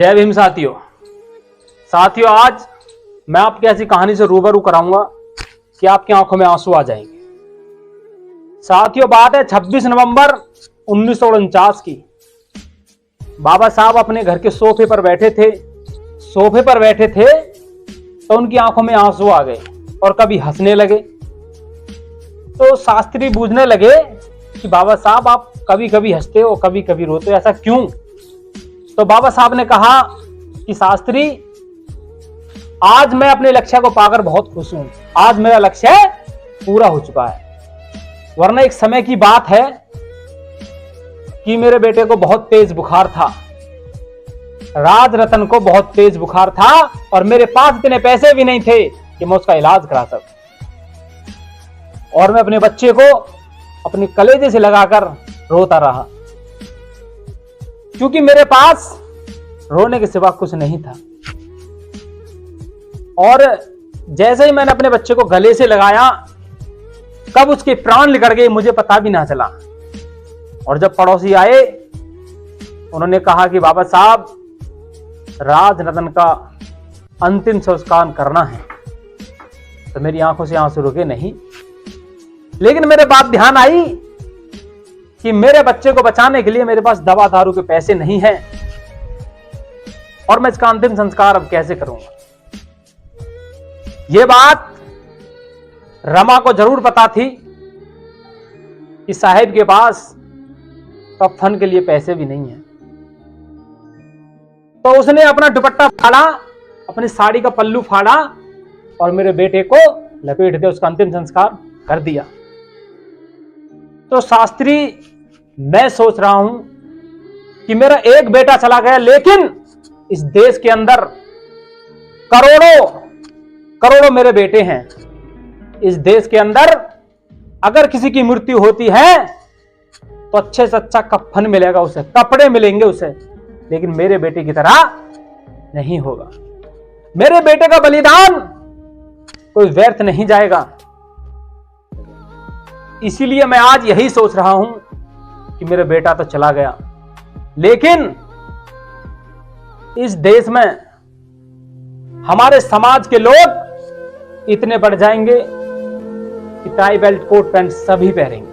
जय भीम साथियों। आज मैं आपकी ऐसी कहानी से रूबरू कराऊंगा कि आपकी आंखों में आंसू आ जाएंगे। साथियों, बात है 26 नवंबर 1949 की। बाबा साहब अपने घर के सोफे पर बैठे थे तो उनकी आंखों में आंसू आ गए और कभी हंसने लगे। तो शास्त्री पूछने लगे कि बाबा साहब, आप कभी कभी हंसते हो कभी कभी रोते हो, ऐसा क्यों? तो बाबा साहब ने कहा कि शास्त्री, आज मैं अपने लक्ष्य को पाकर बहुत खुश हूं। आज मेरा लक्ष्य पूरा हो चुका है। वरना एक समय की बात है कि मेरे बेटे को बहुत तेज बुखार था, राज रतन को बहुत तेज बुखार था और मेरे पास इतने पैसे भी नहीं थे कि मैं उसका इलाज करा सकूं। और मैं अपने बच्चे को अपने कलेजे से लगाकर रोता रहा, क्योंकि मेरे पास रोने के सिवा कुछ नहीं था। और जैसे ही मैंने अपने बच्चे को गले से लगाया, कब उसके प्राण निकल गए मुझे पता भी ना चला। और जब पड़ोसी आए, उन्होंने कहा कि बाबा साहब, राज रतन का अंतिम संस्कार करना है। तो मेरी आंखों से आंसू रुके नहीं, लेकिन मेरे बात ध्यान आई कि मेरे बच्चे को बचाने के लिए मेरे पास दवा दारू के पैसे नहीं हैं और मैं इसका अंतिम संस्कार अब कैसे करूंगा। यह बात रमा को जरूर पता थी कि साहिब के पास कफन के लिए पैसे भी नहीं हैं। तो उसने अपना दुपट्टा फाड़ा, अपनी साड़ी का पल्लू फाड़ा और मेरे बेटे को लपेट दिया, उसका अंतिम संस्कार कर दिया। तो शास्त्री, मैं सोच रहा हूं कि मेरा एक बेटा चला गया, लेकिन इस देश के अंदर करोड़ों मेरे बेटे हैं। इस देश के अंदर अगर किसी की मृत्यु होती है तो अच्छे से अच्छा कफन मिलेगा उसे, कपड़े मिलेंगे उसे, लेकिन मेरे बेटे की तरह नहीं होगा। मेरे बेटे का बलिदान कोई व्यर्थ नहीं जाएगा। इसीलिए मैं आज यही सोच रहा हूं कि मेरा बेटा तो चला गया, लेकिन इस देश में हमारे समाज के लोग इतने बढ़ जाएंगे कि टाई बेल्ट कोट पैंट सभी पहनेंगे।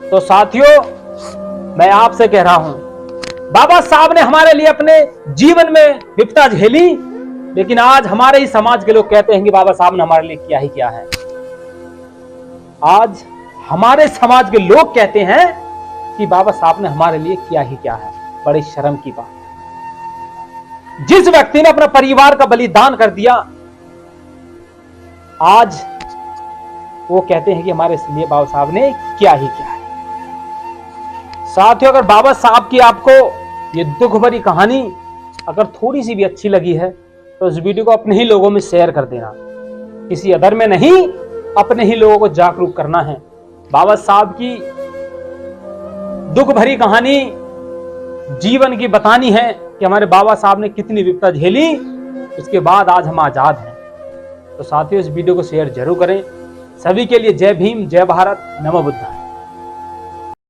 तो साथियों, मैं आपसे कह रहा हूं, बाबा साहब ने हमारे लिए अपने जीवन में विपदा झेली, लेकिन आज हमारे ही समाज के लोग कहते हैं कि बाबा साहब ने हमारे लिए किया ही क्या है। आज हमारे समाज के लोग कहते हैं कि बाबा साहब ने हमारे लिए किया ही क्या है। बड़ी शर्म की बात है। जिस व्यक्ति ने अपना परिवार का बलिदान कर दिया, आज वो कहते हैं कि हमारे लिए बाबा साहब ने किया ही क्या है। साथियों, अगर बाबा साहब की आपको ये दुख भरी कहानी अगर थोड़ी सी भी अच्छी लगी है तो इस वीडियो को अपने ही लोगों में शेयर कर देना। किसी अदर में नहीं, अपने ही लोगों को जागरूक करना है। बाबा साहब की दुख भरी कहानी जीवन की बतानी है कि हमारे बाबा साहब ने कितनी विपदा झेली, उसके बाद आज हम आजाद हैं। तो साथियों, इस वीडियो को शेयर जरूर करें। सभी के लिए जय भीम, जय भारत, नमो बुद्धाय।